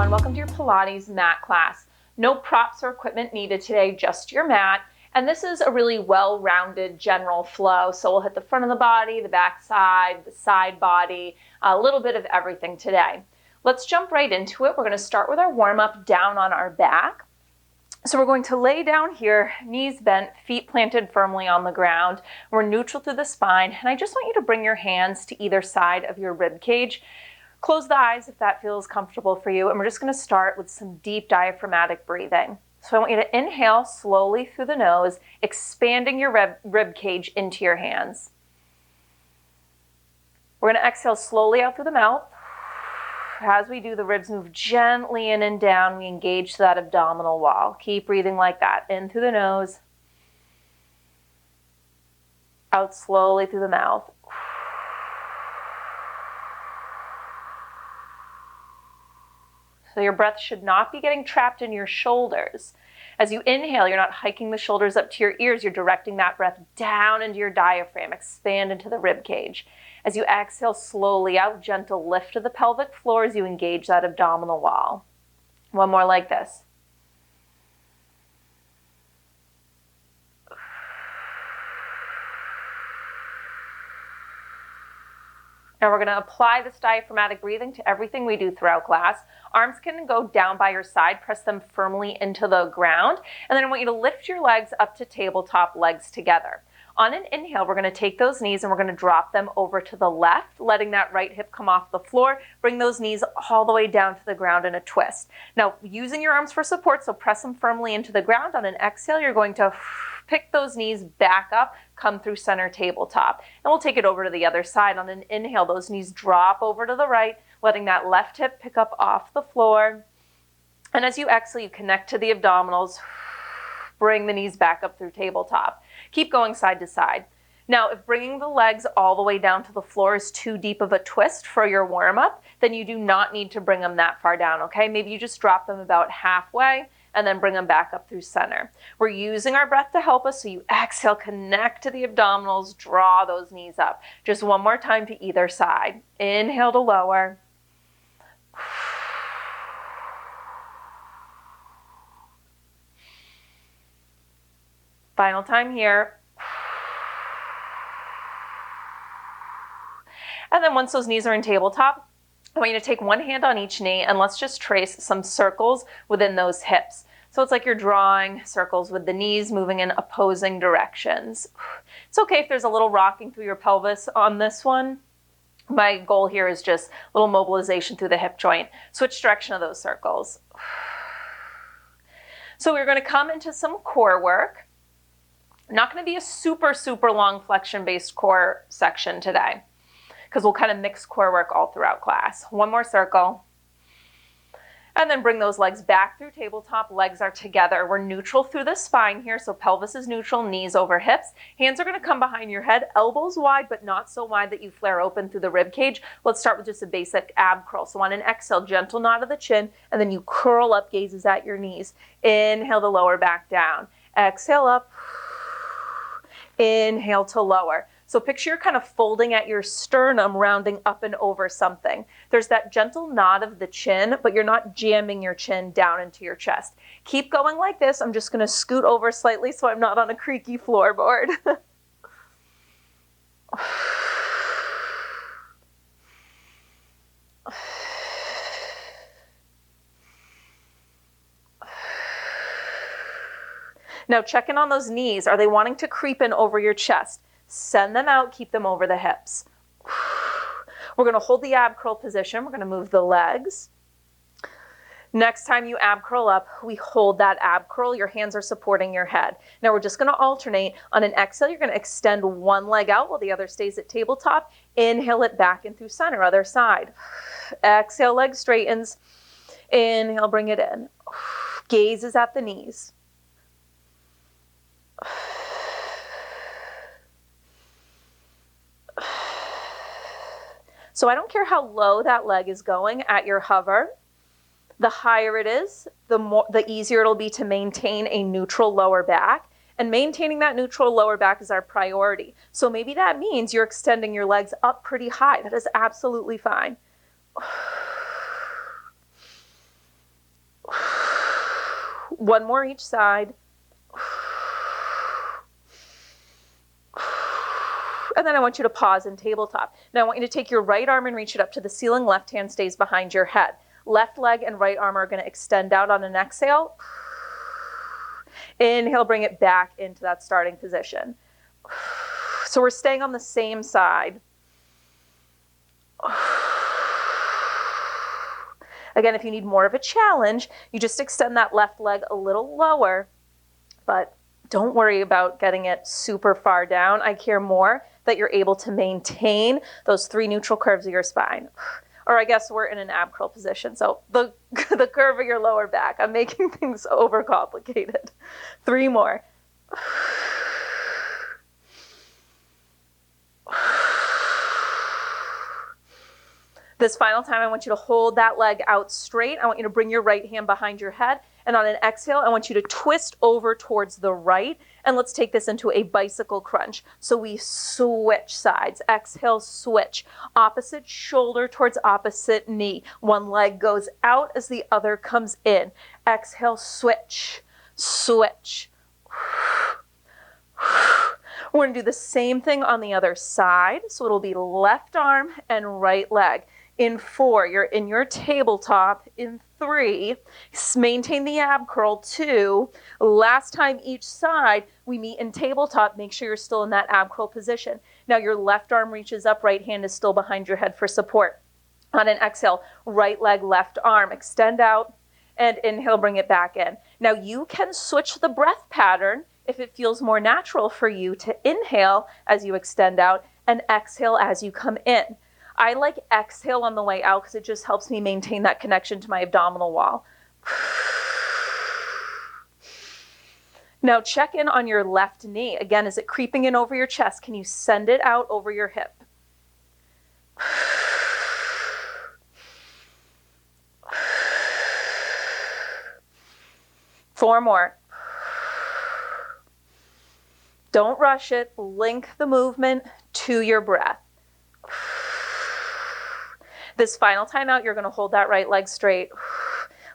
everyone, welcome to your Pilates mat class. No props or equipment needed today, just your mat. And this is a really well-rounded general flow. So we'll hit the front of the body, the back side, the side body, a little bit of everything today. Let's jump right into it. We're going to start with our warm-up down on our back. So we're going to lay down here, knees bent, feet planted firmly on the ground. We're neutral through the spine, and I just want you to bring your hands to either side of your rib cage. Close the eyes if that feels comfortable for you, and we're just going to start with some deep diaphragmatic breathing. So I want you to inhale slowly through the nose, expanding your rib cage into your hands. We're going to exhale slowly out through the mouth. As we do, the ribs move gently in and down. We engage that abdominal wall. Keep breathing like that. In through the nose. Out slowly through the mouth. So your breath should not be getting trapped in your shoulders. As you inhale, you're not hiking the shoulders up to your ears. You're directing that breath down into your diaphragm. Expand into the rib cage. As you exhale slowly out, gentle lift to the pelvic floor as you engage that abdominal wall. One more like this. Now we're going to apply this diaphragmatic breathing to everything we do throughout class. Arms can go down by your side, press them firmly into the ground, and then I want you to lift your legs up to tabletop, legs together. On an inhale, we're going to take those knees and we're going to drop them over to the left, letting that right hip come off the floor. Bring those knees all the way down to the ground in a twist. Now, using your arms for support, so press them firmly into the ground. On an exhale, you're going to pick those knees back up, come through center tabletop. And we'll take it over to the other side. On an inhale, those knees drop over to the right, letting that left hip pick up off the floor. And as you exhale, you connect to the abdominals. Bring the knees back up through tabletop. Keep going side to side. Now, if bringing the legs all the way down to the floor is too deep of a twist for your warm-up, then you do not need to bring them that far down, okay? Maybe you just drop them about halfway and then bring them back up through center. We're using our breath to help us, so you exhale, connect to the abdominals, draw those knees up. Just one more time to either side. Inhale to lower. Final time here. And then once those knees are in tabletop, I want you to take one hand on each knee and let's just trace some circles within those hips. So it's like you're drawing circles with the knees moving in opposing directions. It's okay if there's a little rocking through your pelvis on this one. My goal here is just a little mobilization through the hip joint. Switch direction of those circles. So we're going to come into some core work. Not going to be a super long flexion-based core section today because we'll kind of mix core work all throughout class. One more circle. And then bring those legs back through tabletop. Legs are together. We're neutral through the spine here, so pelvis is neutral, knees over hips. Hands are going to come behind your head, elbows wide, but not so wide that you flare open through the rib cage. Let's start with just a basic ab curl. So on an exhale, gentle nod of the chin, and then you curl up, gazes at your knees. Inhale the lower back down. Exhale up. Inhale to lower. So picture you're kind of folding at your sternum, rounding up and over something. There's that gentle nod of the chin, but you're not jamming your chin down into your chest. Keep going like this. I'm just going to scoot over slightly so I'm not on a creaky floorboard. Now check in on those knees. Are they wanting to creep in over your chest? Send them out, keep them over the hips. We're going to hold the ab curl position. We're going to move the legs. Next time you ab curl up, we hold that ab curl. Your hands are supporting your head. Now we're just going to alternate. On an exhale, you're going to extend one leg out while the other stays at tabletop. Inhale it back in through center, other side. Exhale, leg straightens. Inhale, bring it in. Gazes at the knees. So I don't care how low that leg is going at your hover. The higher it is, the easier it'll be to maintain a neutral lower back. And maintaining that neutral lower back is our priority. So maybe that means you're extending your legs up pretty high. That is absolutely fine. One more each side. And then I want you to pause in tabletop. Now I want you to take your right arm and reach it up to the ceiling. Left hand stays behind your head. Left leg and right arm are going to extend out on an exhale. Inhale, bring it back into that starting position. So we're staying on the same side. Again, if you need more of a challenge, you just extend that left leg a little lower, but don't worry about getting it super far down. I care more that you're able to maintain those 3 neutral curves of your spine. Or I guess we're in an ab curl position, so the curve of your lower back. I'm making things overcomplicated. 3 more. This final time, I want you to hold that leg out straight. I want you to bring your right hand behind your head. And on an exhale, I want you to twist over towards the right. And let's take this into a bicycle crunch. So we switch sides. Exhale, switch. Opposite shoulder towards opposite knee. One leg goes out as the other comes in. Exhale, switch, switch. We're going to do the same thing on the other side. So it'll be left arm and right leg. In 4, you're in your tabletop. In 3, maintain the ab curl. 2, last time each side, we meet in tabletop. Make sure you're still in that ab curl position. Now your left arm reaches up, right hand is still behind your head for support. On an exhale, right leg, left arm, extend out, and inhale, bring it back in. Now you can switch the breath pattern if it feels more natural for you to inhale as you extend out and exhale as you come in. I like exhale on the way out because it just helps me maintain that connection to my abdominal wall. Now check in on your left knee. Again, is it creeping in over your chest? Can you send it out over your hip? 4 more. Don't rush it. Link the movement to your breath. This final time out, you're going to hold that right leg straight.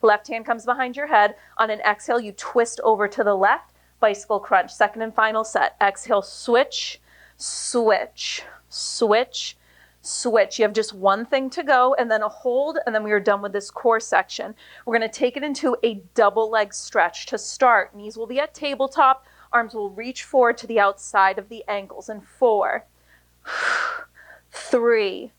Left hand comes behind your head. On an exhale, you twist over to the left. Bicycle crunch. Second and final set. Exhale, switch, switch, switch, switch. You have just one thing to go and then a hold, and then we are done with this core section. We're going to take it into a double leg stretch. To start, knees will be at tabletop. Arms will reach forward to the outside of the ankles. In 4, 3,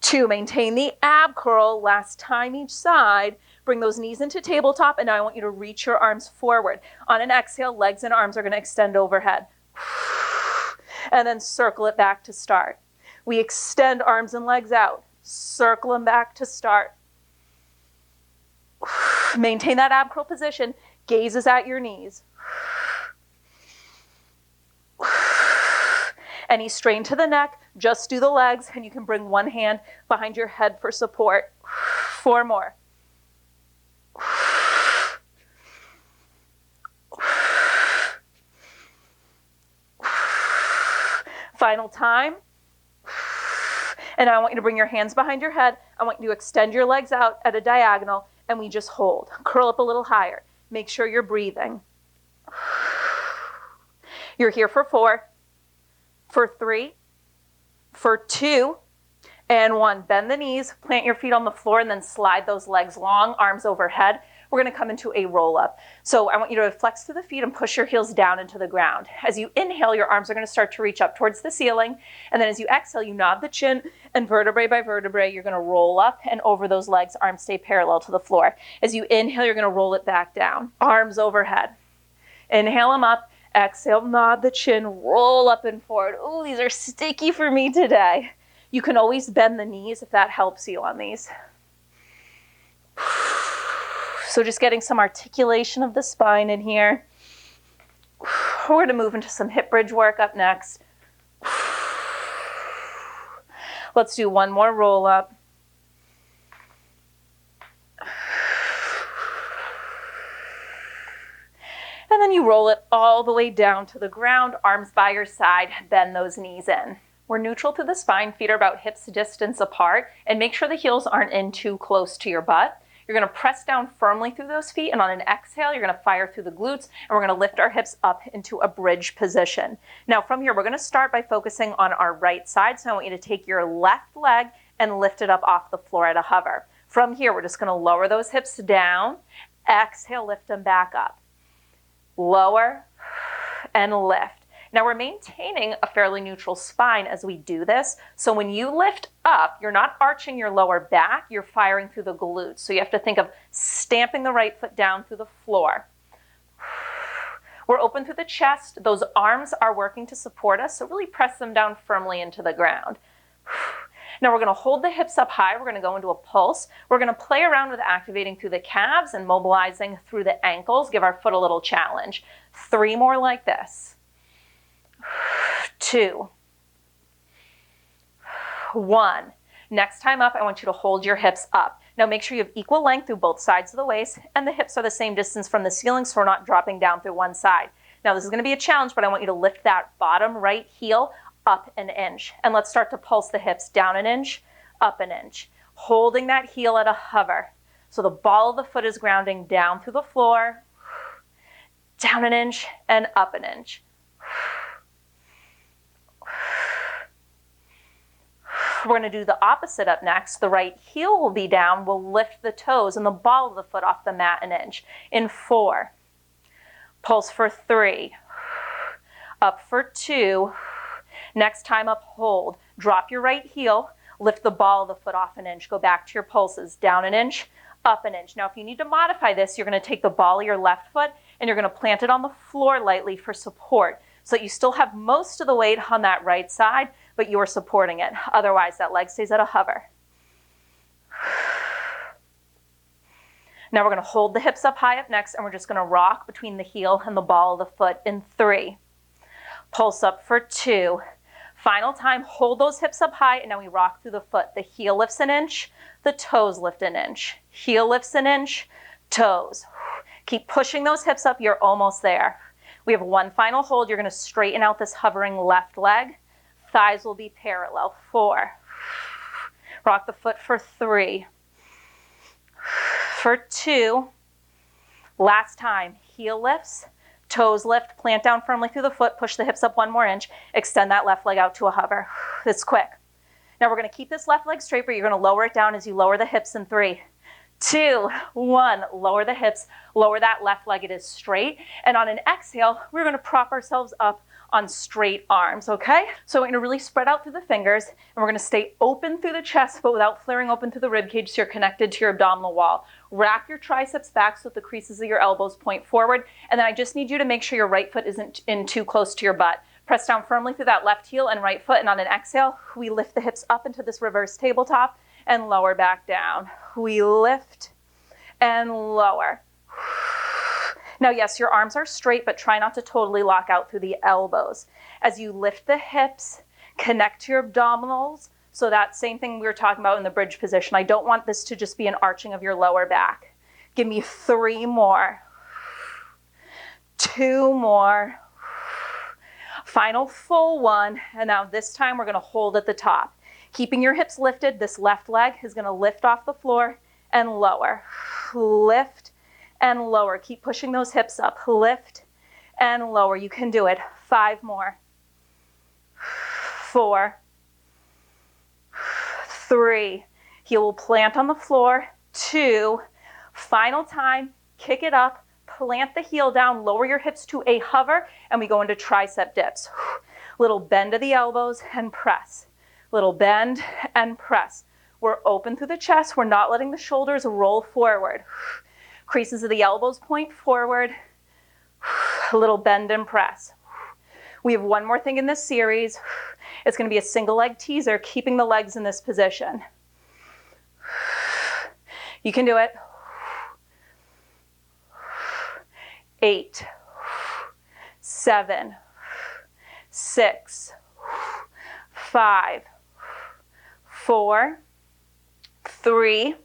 2, maintain the ab curl. Last time each side. Bring those knees into tabletop, and now I want you to reach your arms forward. On an exhale, legs and arms are going to extend overhead. And then circle it back to start. We extend arms and legs out. Circle them back to start. Maintain that ab curl position. Gazes at your knees. Any strain to the neck, just do the legs, and you can bring one hand behind your head for support. 4 more. Final time. And I want you to bring your hands behind your head. I want you to extend your legs out at a diagonal, and we just hold. Curl up a little higher. Make sure you're breathing. You're here for 4, for 3, for 2, and 1. Bend the knees, plant your feet on the floor, and then slide those legs long, arms overhead. We're going to come into a roll up. So I want you to flex to the feet and push your heels down into the ground. As you inhale, your arms are going to start to reach up towards the ceiling. And then as you exhale, you nod the chin, and vertebrae by vertebrae, you're going to roll up and over those legs. Arms stay parallel to the floor. As you inhale, you're going to roll it back down. Arms overhead. Inhale them up. Exhale, nod the chin, roll up and forward. Ooh, these are sticky for me today. You can always bend the knees if that helps you on these. So just getting some articulation of the spine in here. We're going to move into some hip bridge work up next. Let's do one more roll up. And then you roll it all the way down to the ground, arms by your side, bend those knees in. We're neutral to the spine, feet are about hips distance apart, and make sure the heels aren't in too close to your butt. You're going to press down firmly through those feet, and on an exhale, you're going to fire through the glutes, and we're going to lift our hips up into a bridge position. Now from here, we're going to start by focusing on our right side. So I want you to take your left leg and lift it up off the floor at a hover. From here, we're just going to lower those hips down. Exhale, lift them back up. Lower and lift. Now we're maintaining a fairly neutral spine as we do this. So when you lift up, you're not arching your lower back, you're firing through the glutes. So you have to think of stamping the right foot down through the floor. We're open through the chest. Those arms are working to support us, so really press them down firmly into the ground. Now we're going to hold the hips up high. We're going to go into a pulse. We're going to play around with activating through the calves and mobilizing through the ankles. Give our foot a little challenge. 3 more like this. 2, 1. Next time up, I want you to hold your hips up. Now make sure you have equal length through both sides of the waist, and the hips are the same distance from the ceiling, so we're not dropping down through one side. Now this is going to be a challenge, but I want you to lift that bottom right heel up an inch. And let's start to pulse the hips down an inch, up an inch. Holding that heel at a hover. So the ball of the foot is grounding down through the floor, down an inch, and up an inch. We're going to do the opposite up next. The right heel will be down. We'll lift the toes and the ball of the foot off the mat an inch. In 4. Pulse for 3. Up for 2. Next time up, hold. Drop your right heel. Lift the ball of the foot off an inch. Go back to your pulses. Down an inch, up an inch. Now if you need to modify this, you're going to take the ball of your left foot and you're going to plant it on the floor lightly for support, so that you still have most of the weight on that right side, but you're supporting it. Otherwise, that leg stays at a hover. Now we're going to hold the hips up high up next, and we're just going to rock between the heel and the ball of the foot in 3. Pulse up for 2. Final time, hold those hips up high, and now we rock through the foot. The heel lifts an inch, the toes lift an inch. Heel lifts an inch, toes. Keep pushing those hips up, you're almost there. We have one final hold. You're going to straighten out this hovering left leg. Thighs will be parallel. 4. Rock the foot for 3. For 2. Last time. Heel lifts, toes lift, plant down firmly through the foot, push the hips up 1 more inch, extend that left leg out to a hover. It's quick. Now we're going to keep this left leg straight, but you're going to lower it down as you lower the hips in 3, 2, 1. Lower the hips, lower that left leg, it is straight. And on an exhale, we're going to prop ourselves up on straight arms, okay? So we're going to really spread out through the fingers, and we're going to stay open through the chest, but without flaring open through the rib cage, so you're connected to your abdominal wall. Wrap your triceps back so that the creases of your elbows point forward, and then I just need you to make sure your right foot isn't in too close to your butt. Press down firmly through that left heel and right foot, and on an exhale, we lift the hips up into this reverse tabletop and lower back down. We lift and lower. Now, yes, your arms are straight, but try not to totally lock out through the elbows. As you lift the hips, connect to your abdominals. So that same thing we were talking about in the bridge position. I don't want this to just be an arching of your lower back. Give me 3 more. 2 more. Final full one. And now this time we're going to hold at the top. Keeping your hips lifted, this left leg is going to lift off the floor and lower. Lift and lower. Keep pushing those hips up. Lift and lower. You can do it. 5 more. 4. 3. Heel will plant on the floor. 2. Final time. Kick it up. Plant the heel down. Lower your hips to a hover. And we go into tricep dips. Little bend of the elbows and press. Little bend and press. We're open through the chest. We're not letting the shoulders roll forward. Creases of the elbows point forward. A little bend and press. We have one more thing in this series. It's going to be a single leg teaser, keeping the legs in this position. You can do it. 8, 7, 6, 5, 4, 3,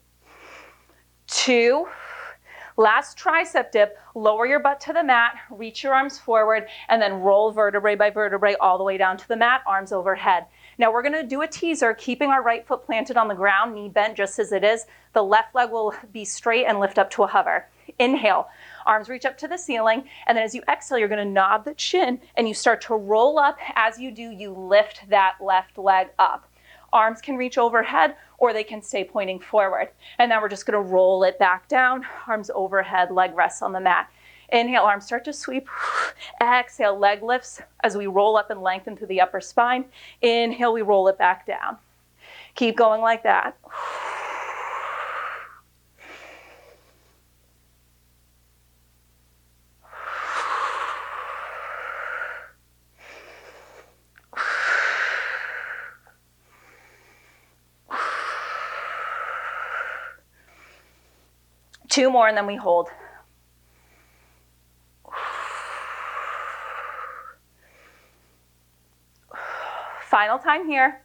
2. Last tricep dip, lower your butt to the mat, reach your arms forward, and then roll vertebrae by vertebrae all the way down to the mat, arms overhead. Now we're gonna do a teaser, keeping our right foot planted on the ground, knee bent just as it is. The left leg will be straight and lift up to a hover. Inhale, arms reach up to the ceiling, and then as you exhale, you're gonna nod the chin and you start to roll up. As you do, you lift that left leg up. Arms can reach overhead or they can stay pointing forward. And now we're just gonna roll it back down, arms overhead, leg rests on the mat. Inhale, arms start to sweep. Exhale, leg lifts as we roll up and lengthen through the upper spine. Inhale, we roll it back down. Keep going like that. Two more and then we hold. Final time here.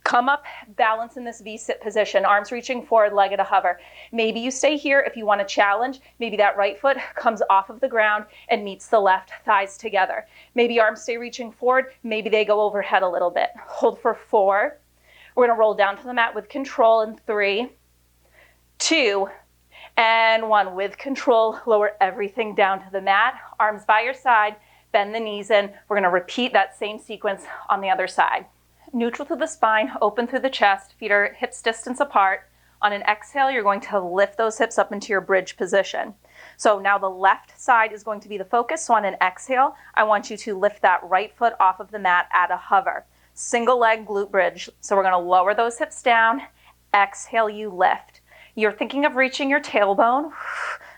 Come up, balance in this V-sit position, arms reaching forward, leg at a hover. Maybe you stay here if you want to challenge. Maybe that right foot comes off of the ground and meets the left thighs together. Maybe arms stay reaching forward. Maybe they go overhead a little bit. Hold for 4. We're going to roll down to the mat with control in 3, 2, and 1. With control, lower everything down to the mat. Arms by your side, bend the knees in. We're going to repeat that same sequence on the other side. Neutral through the spine, open through the chest, feet are hips distance apart. On an exhale, you're going to lift those hips up into your bridge position. So now the left side is going to be the focus. So on an exhale, I want you to lift that right foot off of the mat at a hover. Single leg glute bridge. So we're going to lower those hips down. Exhale, you lift. You're thinking of reaching your tailbone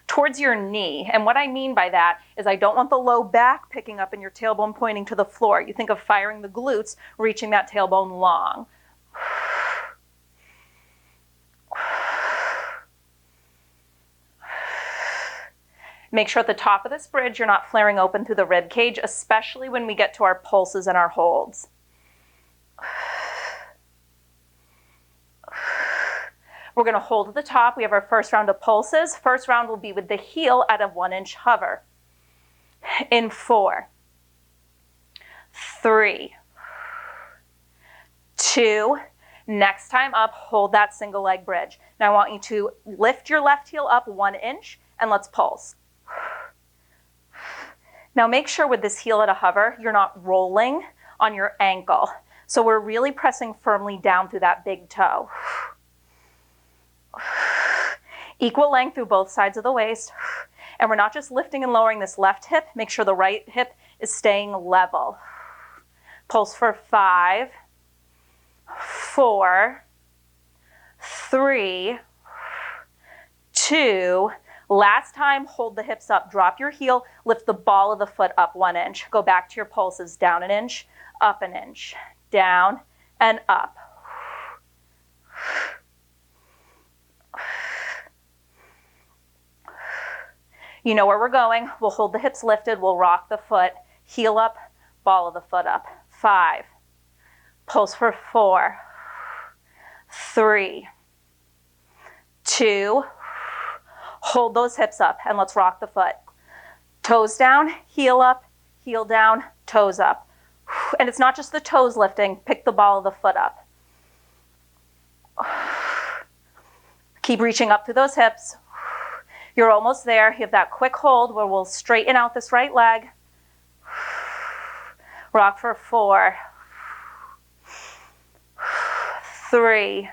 towards your knee. And what I mean by that is I don't want the low back picking up and your tailbone pointing to the floor. You think of firing the glutes, reaching that tailbone long. Make sure at the top of this bridge you're not flaring open through the rib cage, especially when we get to our pulses and our holds. We're going to hold at the top. We have our first round of pulses. First round will be with the heel at a 1-inch hover. In 4, 3, 2, next time up, hold that single leg bridge. Now I want you to lift your left heel up 1 inch and let's pulse. Now make sure with this heel at a hover, you're not rolling on your ankle. So we're really pressing firmly down through that big toe. Equal length through both sides of the waist. And we're not just lifting and lowering this left hip. Make sure the right hip is staying level. Pulse for 5, 4, 3, 2. Last time, hold the hips up. Drop your heel. Lift the ball of the foot up 1 inch. Go back to your pulses. Down 1 inch, up 1 inch. Down and up. You know where we're going. We'll hold the hips lifted. We'll rock the foot. Heel up, ball of the foot up. 5. Pulse for 4, 3, 2. Hold those hips up and let's rock the foot. Toes down, heel up, heel down, toes up. And it's not just the toes lifting. Pick the ball of the foot up. Keep reaching up through those hips. You're almost there. You have that quick hold where we'll straighten out this right leg. Rock for 4, 3,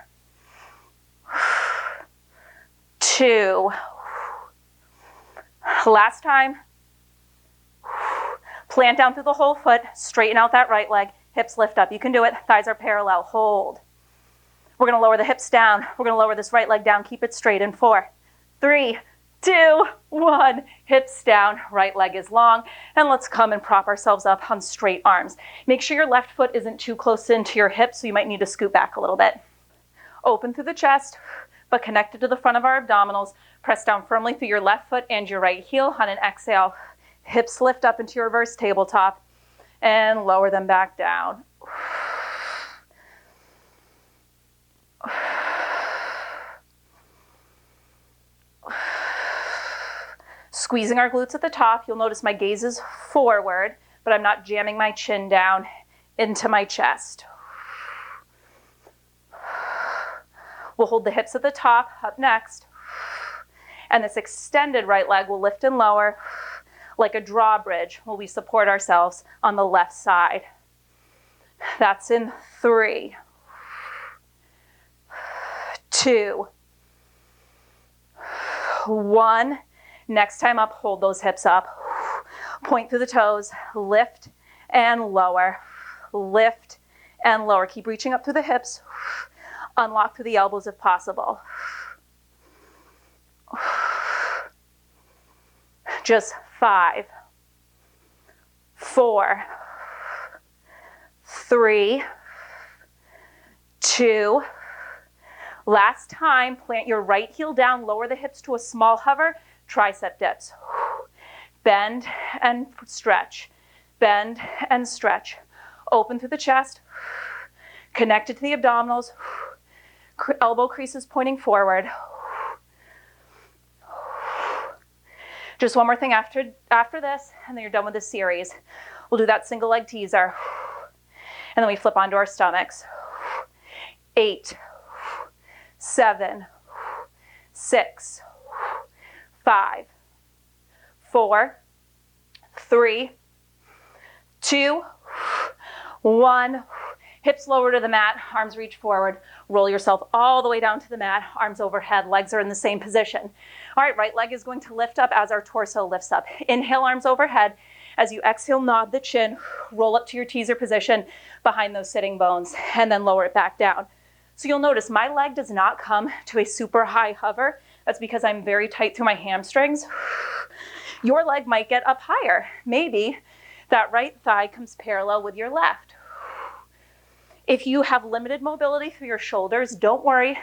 2. Last time. Plant down through the whole foot. Straighten out that right leg. Hips lift up. You can do it. Thighs are parallel. Hold. We're going to lower the hips down. We're going to lower this right leg down. Keep it straight in 4, 3, 2, 1. Hips down, right leg is long. And let's come and prop ourselves up on straight arms. Make sure your left foot isn't too close into your hips, so you might need to scoot back a little bit. Open through the chest, but connected to the front of our abdominals. Press down firmly through your left foot and your right heel. On an exhale, hips lift up into your reverse tabletop and lower them back down. Squeezing our glutes at the top. You'll notice my gaze is forward, but I'm not jamming my chin down into my chest. We'll hold the hips at the top, up next. And this extended right leg will lift and lower like a drawbridge while we support ourselves on the left side. That's in 3, 2, 1. Next time up, hold those hips up. Point through the toes, lift and lower, lift and lower. Keep reaching up through the hips. Unlock through the elbows if possible. Just 5, 4, 3, 2. Last time, plant your right heel down, lower the hips to a small hover, tricep dips. Bend and stretch, bend and stretch. Open through the chest, connected to the abdominals, elbow creases pointing forward. Just one more thing after this, and then you're done with this series. We'll do that single leg teaser, and then we flip onto our stomachs. 8, 7, 6, 5, 4, 3, 2, 1. Hips lower to the mat, arms reach forward. Roll yourself all the way down to the mat, arms overhead, legs are in the same position. All right leg is going to lift up as our torso lifts up. Inhale, arms overhead. As you exhale, nod the chin, roll up to your teaser position behind those sitting bones, and then lower it back down. So you'll notice my leg does not come to a super high hover. That's because I'm very tight through my hamstrings. Your leg might get up higher. Maybe that right thigh comes parallel with your left. If you have limited mobility through your shoulders, don't worry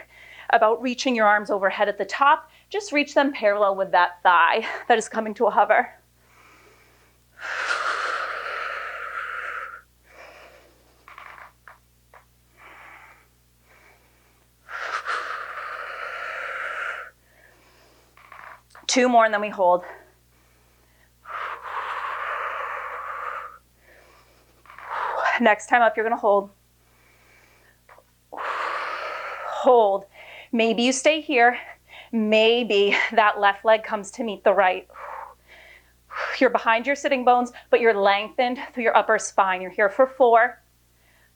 about reaching your arms overhead at the top. Just reach them parallel with that thigh that is coming to a hover. Two more and then we hold. Next time up, you're going to hold. Hold. Maybe you stay here. Maybe that left leg comes to meet the right. You're behind your sitting bones, but you're lengthened through your upper spine. You're here for 4,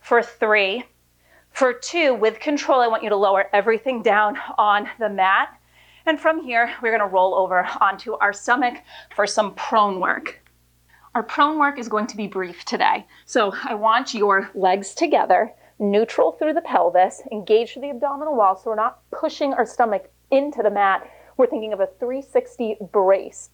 for 3, for 2. With control, I want you to lower everything down on the mat. And from here, we're going to roll over onto our stomach for some prone work. Our prone work is going to be brief today. So I want your legs together, neutral through the pelvis, engaged through the abdominal wall, so we're not pushing our stomach into the mat. We're thinking of a 360 brace.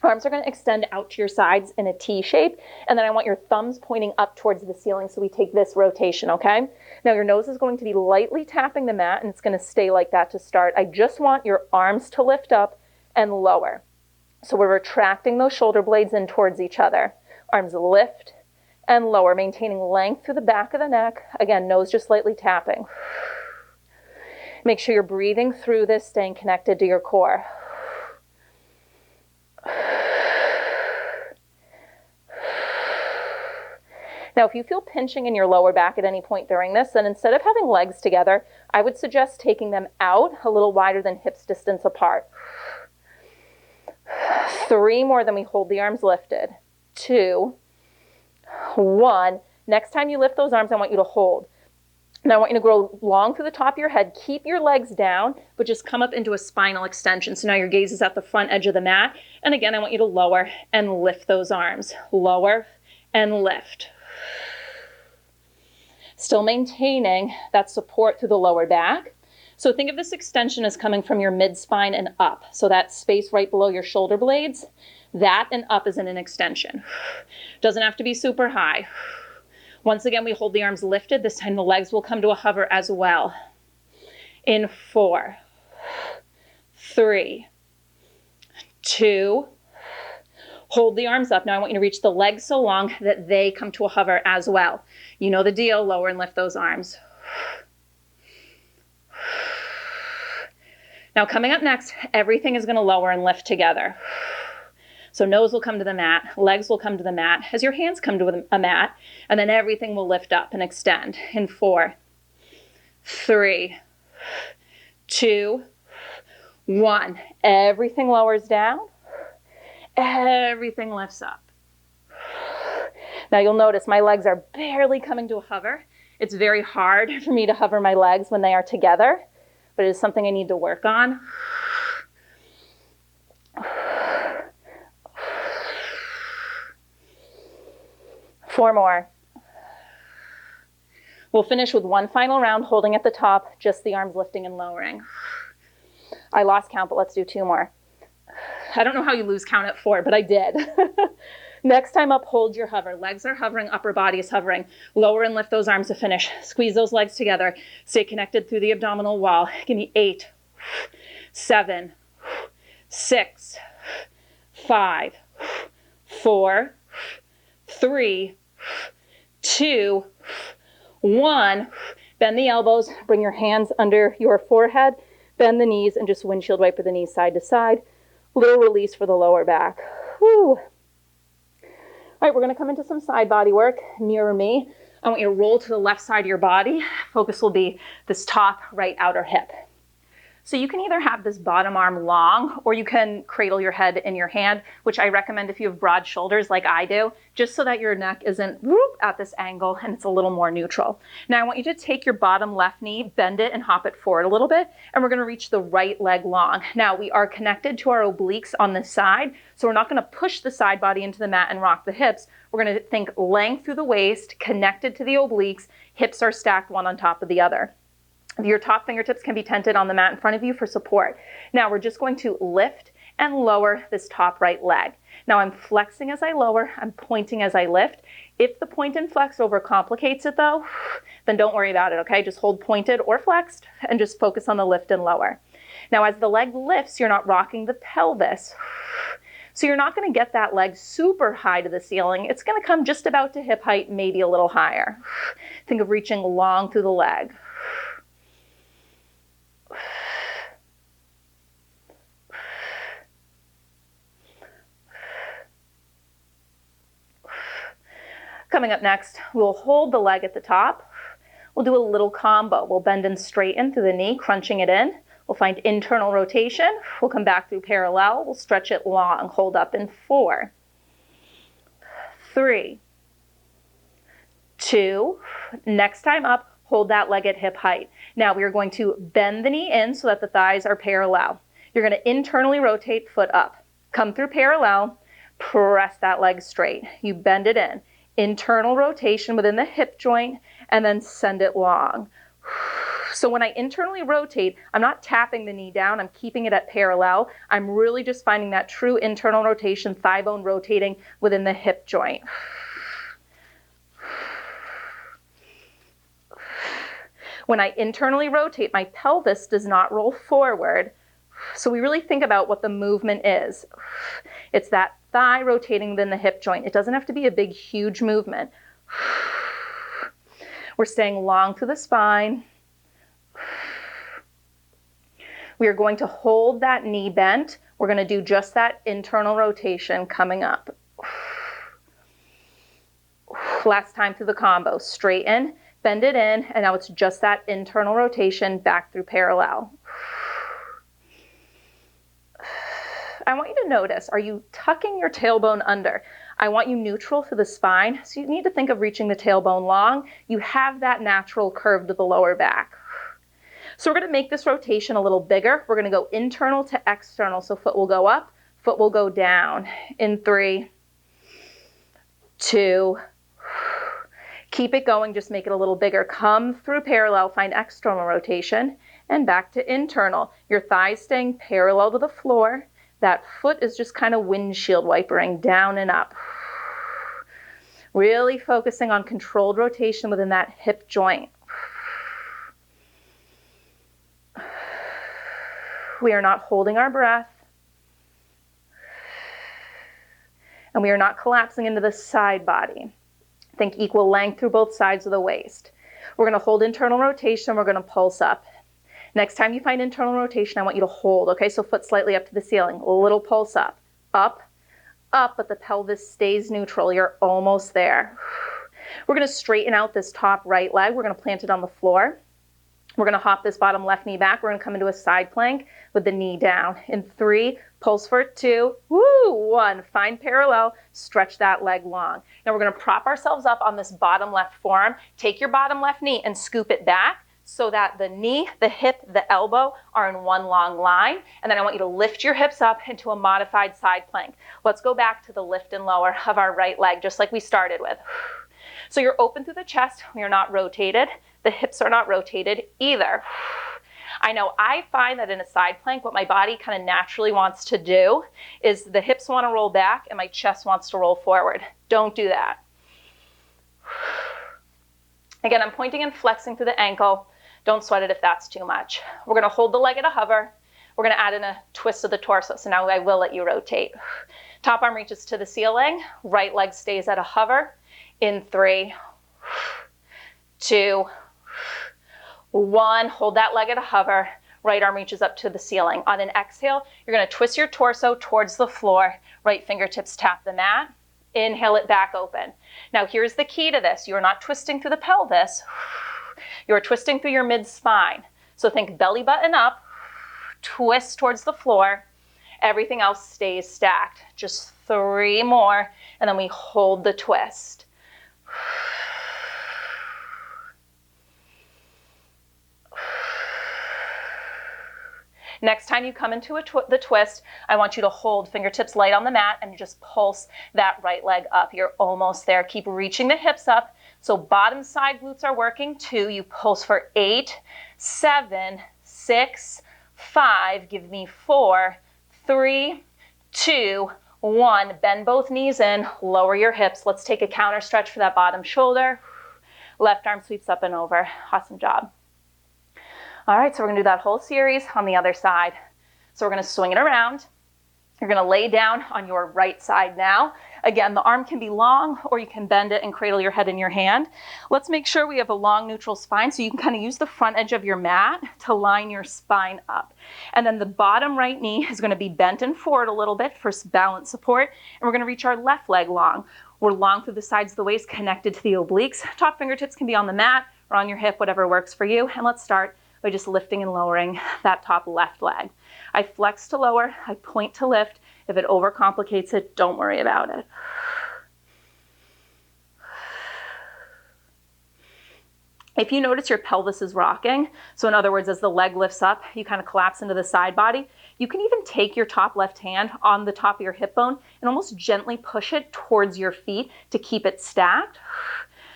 Arms are going to extend out to your sides in a T shape, and then I want your thumbs pointing up towards the ceiling, so we take this rotation, okay? Now your nose is going to be lightly tapping the mat, and it's going to stay like that to start. I just want your arms to lift up and lower. So we're retracting those shoulder blades in towards each other. Arms lift and lower, maintaining length through the back of the neck. Again, nose just slightly tapping. Make sure you're breathing through this, staying connected to your core. Now, if you feel pinching in your lower back at any point during this, then instead of having legs together, I would suggest taking them out a little wider than hips distance apart. 3 more, then we hold the arms lifted. 2, 1. Next time you lift those arms, I want you to hold. Now I want you to grow long through the top of your head. Keep your legs down, but just come up into a spinal extension. So now your gaze is at the front edge of the mat. And again, I want you to lower and lift those arms. Lower and lift. Still maintaining that support through the lower back. So think of this extension as coming from your mid-spine and up. So that space right below your shoulder blades, that and up is in an extension. Doesn't have to be super high. Once again, we hold the arms lifted. This time the legs will come to a hover as well. In 4, 3, 2, hold the arms up. Now I want you to reach the legs so long that they come to a hover as well. You know the deal, lower and lift those arms. Now coming up next, everything is going to lower and lift together. So nose will come to the mat, legs will come to the mat, as your hands come to a mat, and then everything will lift up and extend in 4, 3, 2, 1. Everything lowers down. Everything lifts up. Now you'll notice my legs are barely coming to a hover. It's very hard for me to hover my legs when they are together, but it is something I need to work on. Four more. We'll finish with one final round, holding at the top, just the arms lifting and lowering. I lost count, but let's do 2 more. I don't know how you lose count at 4, but I did. Next time up, hold your hover. Legs are hovering, upper body is hovering. Lower and lift those arms to finish. Squeeze those legs together. Stay connected through the abdominal wall. Give me 8, 7, 6, 5, 4, 3, 2, 1. Bend the elbows. Bring your hands under your forehead. Bend the knees and just windshield wiper the knees side to side. Little release for the lower back. Whew. All right, we're going to come into some side body work. Mirror me. I want you to roll to the left side of your body. Focus will be this top right outer hip. So you can either have this bottom arm long, or you can cradle your head in your hand, which I recommend if you have broad shoulders like I do, just so that your neck isn't at this angle and it's a little more neutral. Now I want you to take your bottom left knee, bend it and hop it forward a little bit, and we're gonna reach the right leg long. Now we are connected to our obliques on this side, so we're not gonna push the side body into the mat and rock the hips. We're gonna think length through the waist, connected to the obliques, hips are stacked one on top of the other. Your top fingertips can be tented on the mat in front of you for support. Now we're just going to lift and lower this top right leg. Now I'm flexing as I lower, I'm pointing as I lift. If the point and flex overcomplicates it though, then don't worry about it, okay? Just hold pointed or flexed and just focus on the lift and lower. Now as the leg lifts, you're not rocking the pelvis. So you're not gonna get that leg super high to the ceiling. It's gonna come just about to hip height, maybe a little higher. Think of reaching long through the leg. Coming up next, we'll hold the leg at the top. We'll do a little combo. We'll bend and straighten through the knee, crunching it in. We'll find internal rotation. We'll come back through parallel. We'll stretch it long. Hold up in 4, 3, 2. Next time up, hold that leg at hip height. Now we are going to bend the knee in so that the thighs are parallel. You're going to internally rotate foot up. Come through parallel, press that leg straight. You bend it in. Internal rotation within the hip joint, and then send it long. So when I internally rotate, I'm not tapping the knee down, I'm keeping it at parallel. I'm really just finding that true internal rotation, thigh bone rotating within the hip joint. When I internally rotate, my pelvis does not roll forward. So we really think about what the movement is. It's that thigh rotating within the hip joint. It doesn't have to be a big, huge movement. We're staying long through the spine. We are going to hold that knee bent. We're going to do just that internal rotation coming up. Last time through the combo. Straighten, bend it in, and now it's just that internal rotation back through parallel. I want you to notice, are you tucking your tailbone under? I want you neutral for the spine, so you need to think of reaching the tailbone long. You have that natural curve to the lower back. So we're going to make this rotation a little bigger. We're going to go internal to external, so foot will go up, foot will go down in 3, 2, keep it going, just make it a little bigger. Come through parallel, find external rotation, and back to internal. Your thighs staying parallel to the floor. That foot is just kind of windshield wipering down and up. Really focusing on controlled rotation within that hip joint. We are not holding our breath. And we are not collapsing into the side body. Think equal length through both sides of the waist. We're going to hold internal rotation. We're going to pulse up. Next time you find internal rotation, I want you to hold, okay? So foot slightly up to the ceiling, a little pulse up, up, but the pelvis stays neutral. You're almost there. We're gonna straighten out this top right leg. We're gonna plant it on the floor. We're going to hop this bottom left knee back. We're going to come into a side plank with the knee down. In 3, pulse for 2, 1, find parallel, stretch that leg long. Now we're going to prop ourselves up on this bottom left forearm. Take your bottom left knee and scoop it back so that the knee, the hip, the elbow are in one long line. And then I want you to lift your hips up into a modified side plank. Let's go back to the lift and lower of our right leg, just like we started with. So you're open through the chest. You're not rotated. The hips are not rotated either. I know I find that in a side plank, what my body kind of naturally wants to do is the hips want to roll back and my chest wants to roll forward. Don't do that. Again, I'm pointing and flexing through the ankle. Don't sweat it if that's too much. We're going to hold the leg at a hover. We're going to add in a twist of the torso. So now I will let you rotate. Top arm reaches to the ceiling. Right leg stays at a hover. In 3, 2, 1, hold that leg at a hover. Right arm reaches up to the ceiling. On an exhale, you're going to twist your torso towards the floor. Right fingertips tap the mat. Inhale it back open. Now here's the key to this. You're not twisting through the pelvis. You're twisting through your mid-spine. So think belly button up, twist towards the floor. Everything else stays stacked. Just 3 more, and then we hold the twist. Next time you come into the twist, I want you to hold fingertips light on the mat and just pulse that right leg up. You're almost there. Keep reaching the hips up. So bottom side glutes are working 2. You pulse for 8, 7, 6, 5. Give me 4, 3, 2, 1. Bend both knees in. Lower your hips. Let's take a counter stretch for that bottom shoulder. Left arm sweeps up and over. Awesome job. All right, so we're going to do that whole series on the other side. So we're going to swing it around. You're going to lay down on your right side now. Again, the arm can be long or you can bend it and cradle your head in your hand. Let's make sure we have a long neutral spine so you can kind of use the front edge of your mat to line your spine up. And then the bottom right knee is going to be bent and forward a little bit for balance support. And we're going to reach our left leg long. We're long through the sides of the waist connected to the obliques. Top fingertips can be on the mat or on your hip, whatever works for you. And let's start by just lifting and lowering that top left leg. I flex to lower, I point to lift. If it overcomplicates it, don't worry about it. If you notice your pelvis is rocking, so in other words, as the leg lifts up, you kind of collapse into the side body, you can even take your top left hand on the top of your hip bone and almost gently push it towards your feet to keep it stacked,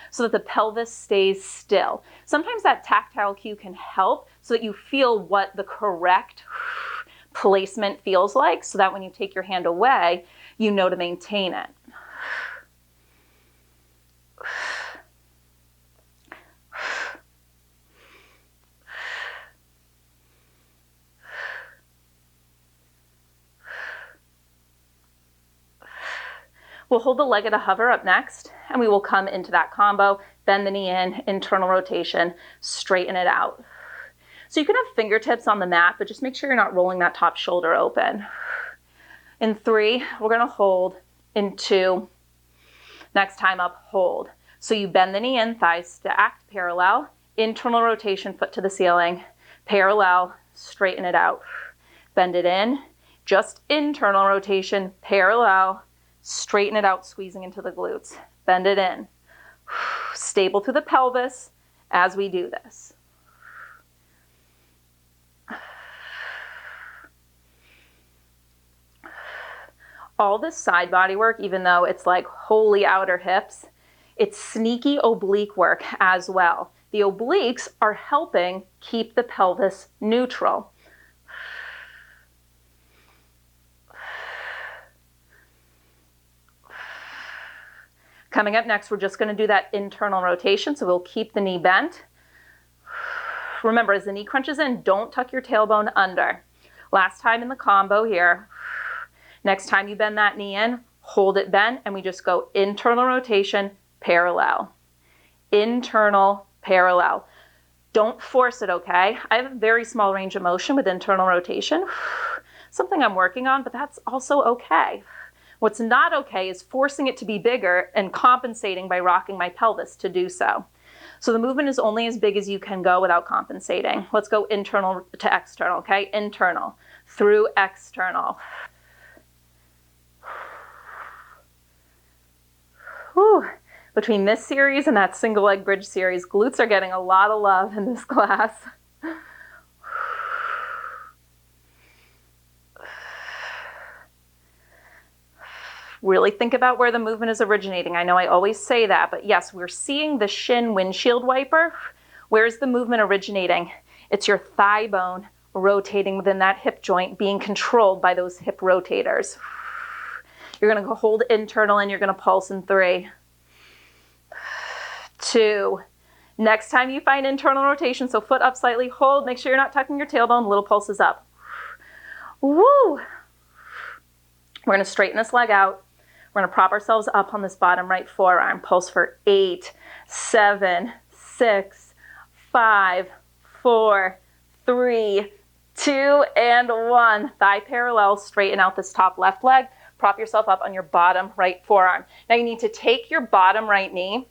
so that the pelvis stays still. Sometimes that tactile cue can help so that you feel what the correct placement feels like, so that when you take your hand away, you know to maintain it. We'll hold the leg at a hover up next, and we will come into that combo, bend the knee in, internal rotation, straighten it out. So you can have fingertips on the mat, but just make sure you're not rolling that top shoulder open. In 3, we're gonna hold. In 2, next time up, hold. So you bend the knee in, thighs stacked, parallel, internal rotation, foot to the ceiling, parallel, straighten it out. Bend it in, just internal rotation, parallel, straighten it out, squeezing into the glutes. Bend it in. Stable through the pelvis as we do this. All this side body work, even though it's like wholly outer hips, it's sneaky oblique work as well. The obliques are helping keep the pelvis neutral. Coming up next, we're just going to do that internal rotation, so we'll keep the knee bent. Remember, as the knee crunches in, don't tuck your tailbone under. Last time in the combo here. Next time you bend that knee in, hold it bent, and we just go internal rotation, parallel. Internal, parallel. Don't force it, okay? I have a very small range of motion with internal rotation. Something I'm working on, but that's also okay. What's not okay is forcing it to be bigger and compensating by rocking my pelvis to do so. So the movement is only as big as you can go without compensating. Let's go internal to external, okay? Internal through external. Whew. Between this series and that single leg bridge series, glutes are getting a lot of love in this class. Really think about where the movement is originating. I know I always say that, but yes, we're seeing the shin windshield wiper. Where's the movement originating? It's your thigh bone rotating within that hip joint, being controlled by those hip rotators. You're going to hold internal and you're going to pulse in 3, 2. Next time you find internal rotation, so foot up slightly, hold, make sure you're not tucking your tailbone, little pulses up. Woo! We're going to straighten this leg out. We're going to prop ourselves up on this bottom right forearm. Pulse for 8, 7, 6, 5, 4, 3, 2, and 1. Thigh parallel, straighten out this top left leg. Prop yourself up on your bottom right forearm. Now you need to take your bottom right knee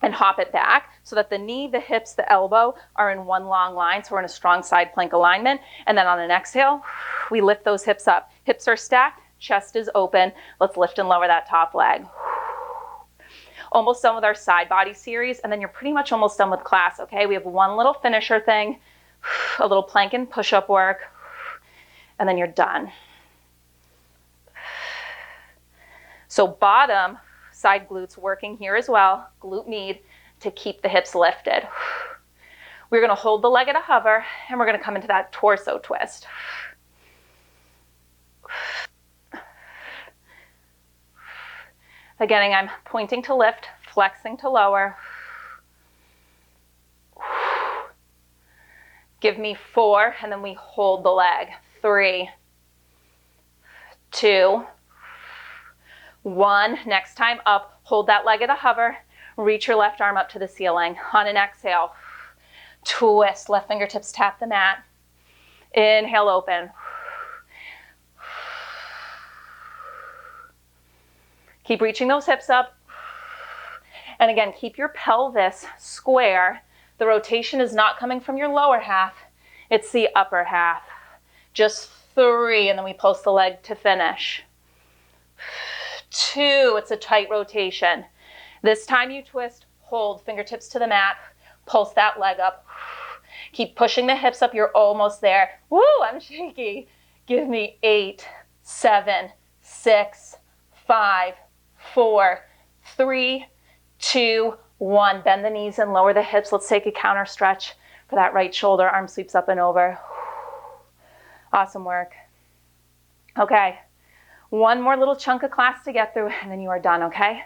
and hop it back so that the knee, the hips, the elbow are in one long line. So we're in a strong side plank alignment. And then on an exhale, we lift those hips up. Hips are stacked, chest is open. Let's lift and lower that top leg. Almost done with our side body series, and then you're pretty much almost done with class, okay? We have one little finisher thing, a little plank and push-up work, and then you're done. So bottom side glutes working here as well, glute med, to keep the hips lifted. We're going to hold the leg at a hover, and we're going to come into that torso twist. Again, I'm pointing to lift, flexing to lower. Give me 4, and then we hold the leg. 3, 2, 1. Next time up, hold that leg at a hover. Reach your left arm up to the ceiling. On an exhale, twist. Left fingertips tap the mat. Inhale, open. Keep reaching those hips up. And again, keep your pelvis square. The rotation is not coming from your lower half. It's the upper half. Just 3, and then we pulse the leg to finish. 2, it's a tight rotation. This time you twist, hold, fingertips to the mat, pulse that leg up. Keep pushing the hips up, you're almost there. Woo, I'm shaky. Give me 8, 7, 6, 5, 4, 3, 2, 1. Bend the knees and lower the hips. Let's take a counter stretch for that right shoulder. Arm sweeps up and over. Awesome work. Okay. One more little chunk of class to get through, and then you are done, okay?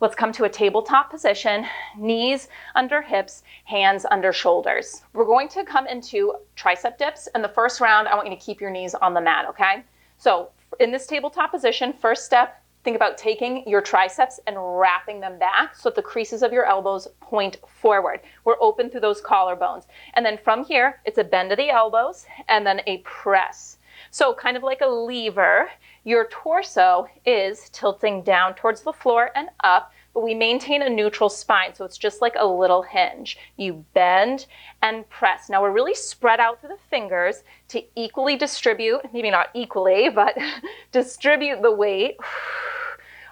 Let's come to a tabletop position, knees under hips, hands under shoulders. We're going to come into tricep dips, and the first round, I want you to keep your knees on the mat, okay? So in this tabletop position, first step, think about taking your triceps and wrapping them back so that the creases of your elbows point forward. We're open through those collarbones. And then from here, it's a bend of the elbows and then a press. So kind of like a lever, your torso is tilting down towards the floor and up, but we maintain a neutral spine, so it's just like a little hinge. You bend and press. Now we're really spread out through the fingers to equally distribute, maybe not equally, but distribute the weight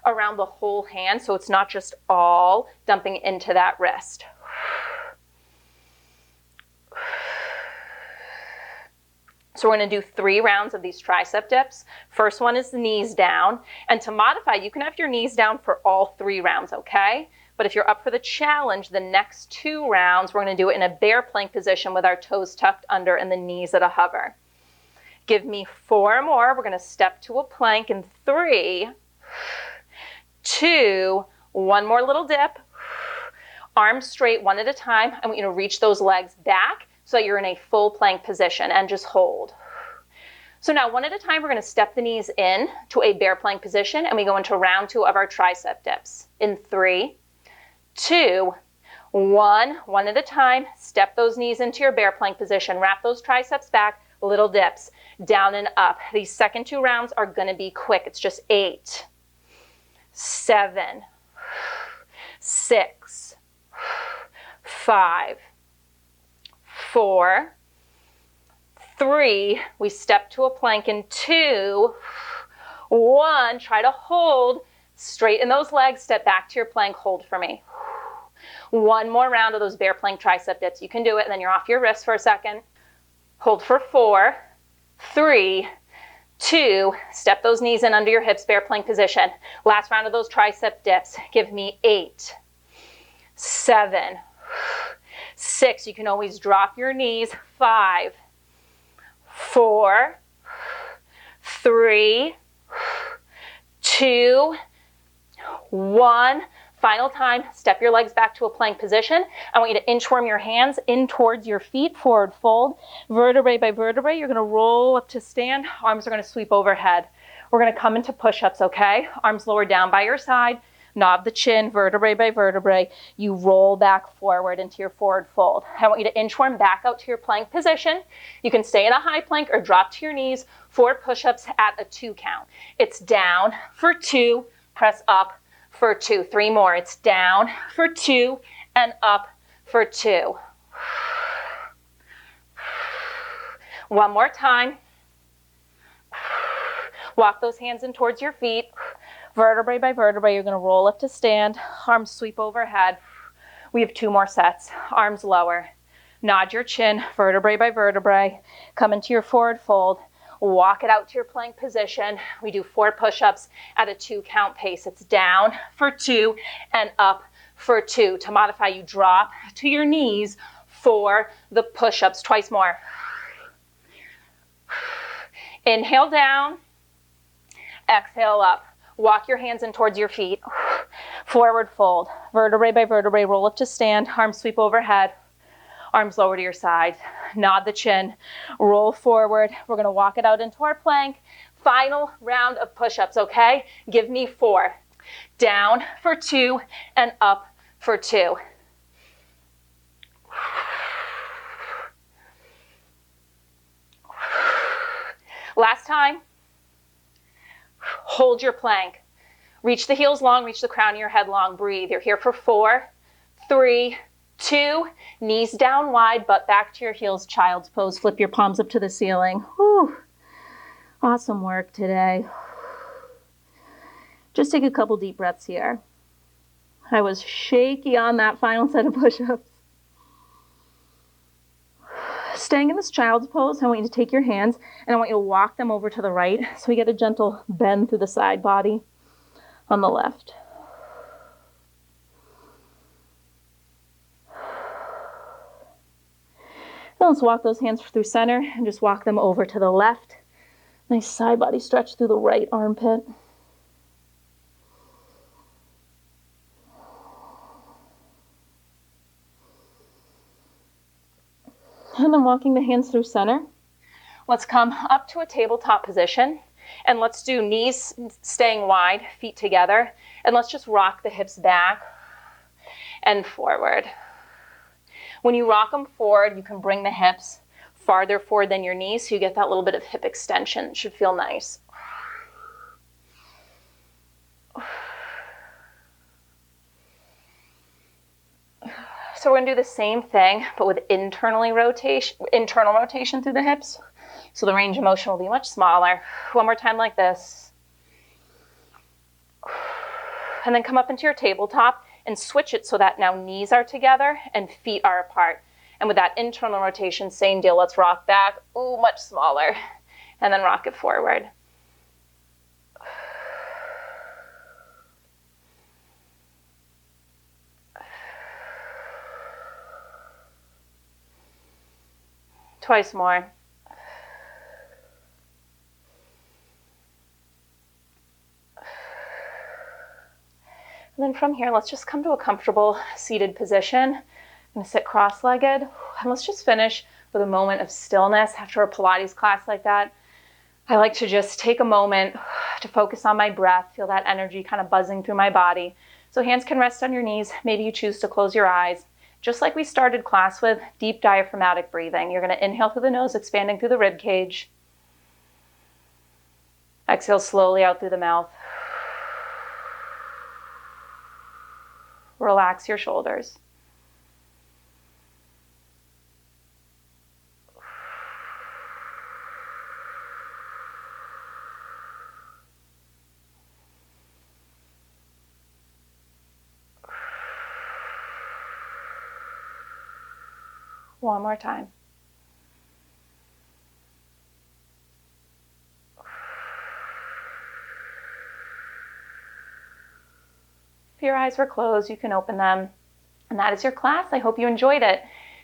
around the whole hand, so it's not just all dumping into that wrist. So we're going to do 3 rounds of these tricep dips. First one is the knees down. And to modify, you can have your knees down for all 3 rounds, okay? But if you're up for the challenge, the next 2 rounds, we're going to do it in a bear plank position with our toes tucked under and the knees at a hover. Give me 4 more. We're going to step to a plank in 3, 2, 1 more little dip. Arms straight, one at a time. I want you to reach those legs back so that you're in a full plank position, and just hold. So now one at a time, we're going to step the knees in to a bear plank position, and we go into round 2 of our tricep dips. In 3, 2, 1, one at a time, step those knees into your bear plank position, wrap those triceps back, little dips, down and up. These second 2 rounds are going to be quick. It's just 8, 7, 6, 5, 4, 3, we step to a plank in 2, 1, try to hold, straighten those legs, step back to your plank, hold for me. One more round of those bear plank tricep dips. You can do it, and then you're off your wrist for a second. Hold for 4, 3, 2, step those knees in under your hips, bear plank position. Last round of those tricep dips. Give me 8, 7, 6. You can always drop your knees. 5, 4, 3, 2, 1. Final time, step your legs back to a plank position. I want you to inchworm your hands in towards your feet, forward fold. Vertebrae by vertebrae, you're gonna roll up to stand. Arms are gonna sweep overhead. We're gonna come into push-ups, okay? Arms lower down by your side, knob the chin, vertebrae by vertebrae. You roll back forward into your forward fold. I want you to inchworm back out to your plank position. You can stay in a high plank or drop to your knees for push-ups at a 2 count. It's down for 2, press up for 2. 3 more. It's down for 2 and up for 2. One more time. Walk those hands in towards your feet. Vertebrae by vertebrae, you're going to roll up to stand. Arms sweep overhead. We have 2 more sets. Arms lower. Nod your chin, vertebrae by vertebrae. Come into your forward fold. Walk it out to your plank position. We do 4 push-ups at a 2 count pace. It's down for 2 and up for 2. To modify, you drop to your knees for the push-ups. Twice more. Inhale down. Exhale up. Walk your hands in towards your feet. Forward fold. Vertebrae by vertebrae, roll up to stand. Arms sweep overhead. Arms lower to your side. Nod the chin. Roll forward. We're going to walk it out into our plank. Final round of push-ups, okay? Give me 4. Down for 2 and up for 2. Last time. Hold your plank. Reach the heels long, reach the crown of your head long. Breathe. You're here for 4, 3, 2, knees down wide, butt back to your heels, child's pose. Flip your palms up to the ceiling. Whew. Awesome work today. Just take a couple deep breaths here. I was shaky on that final set of push-ups. Staying in this child's pose, I want you to take your hands and I want you to walk them over to the right so we get a gentle bend through the side body on the left. Now let's walk those hands through center and just walk them over to the left. Nice side body stretch through the right armpit. And then walking the hands through center. Let's come up to a tabletop position. And let's do knees staying wide, feet together. And let's just rock the hips back and forward. When you rock them forward, you can bring the hips farther forward than your knees so you get that little bit of hip extension. It should feel nice. So we're going to do the same thing, but with internal rotation through the hips. So the range of motion will be much smaller. One more time like this. And then come up into your tabletop and switch it so that now knees are together and feet are apart. And with that internal rotation, same deal. Let's rock back. Ooh, much smaller. And then rock it forward. Twice more. And then from here, let's just come to a comfortable seated position. I'm going to sit cross-legged. And let's just finish with a moment of stillness after a Pilates class like that. I like to just take a moment to focus on my breath, feel that energy kind of buzzing through my body. So hands can rest on your knees. Maybe you choose to close your eyes. Just like we started class with, deep diaphragmatic breathing. You're going to inhale through the nose, expanding through the rib cage. Exhale slowly out through the mouth. Relax your shoulders. One more time. If your eyes were closed, you can open them. And that is your class. I hope you enjoyed it.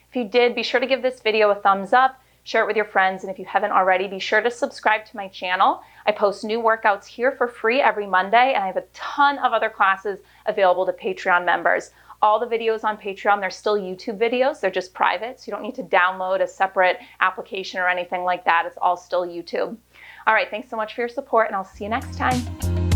If you did, be sure to give this video a thumbs up, share it with your friends, and if you haven't already, be sure to subscribe to my channel. I post new workouts here for free every Monday, and I have a ton of other classes available to Patreon members. All the videos on Patreon, they're still YouTube videos. They're just private, so you don't need to download a separate application or anything like that. It's all still YouTube. All right, thanks so much for your support, and I'll see you next time.